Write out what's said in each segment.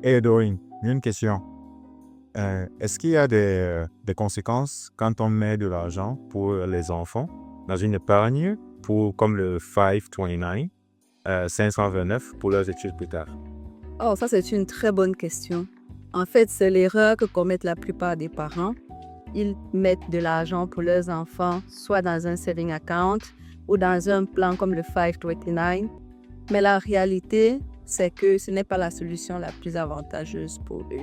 Et Dorine, une question. Est-ce qu'il y a des conséquences quand on met de l'argent pour les enfants dans une épargne comme le 529, 529 pour leurs études plus tard? Oh, ça c'est une très bonne question. En fait, c'est l'erreur que commettent la plupart des parents. Ils mettent de l'argent pour leurs enfants, soit dans un saving account ou dans un plan comme le 529. Mais la réalité, c'est que ce n'est pas la solution la plus avantageuse pour eux.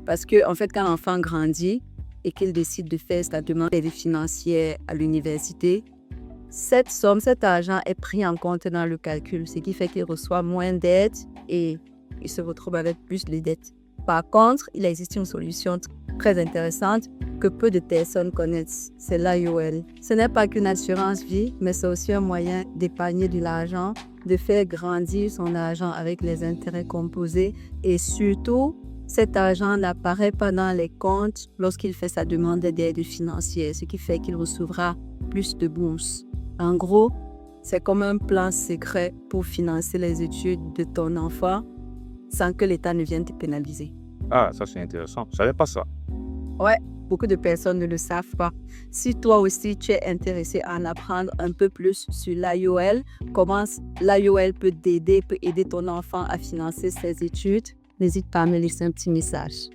Parce que, en fait, quand l'enfant grandit et qu'il décide de faire sa demande d'aide financière à l'université, cette somme, cet argent est pris en compte dans le calcul, ce qui fait qu'il reçoit moins d'aide et il se retrouve avec plus de dettes. Par contre, il existe une solution très intéressante que peu de personnes connaissent, c'est l'IOL. Ce n'est pas qu'une assurance vie, mais c'est aussi un moyen d'épargner de l'argent, de faire grandir son argent avec les intérêts composés et surtout, cet argent n'apparaît pas dans les comptes lorsqu'il fait sa demande d'aide financière, ce qui fait qu'il recevra plus de bourses. En gros, c'est comme un plan secret pour financer les études de ton enfant sans que l'État ne vienne te pénaliser. Ah, ça c'est intéressant. Je ne savais pas ça. Ouais, beaucoup de personnes ne le savent pas. Si toi aussi tu es intéressé à en apprendre un peu plus sur l'IOL, comment l'IOL peut t'aider, peut aider ton enfant à financer ses études, n'hésite pas à me laisser un petit message.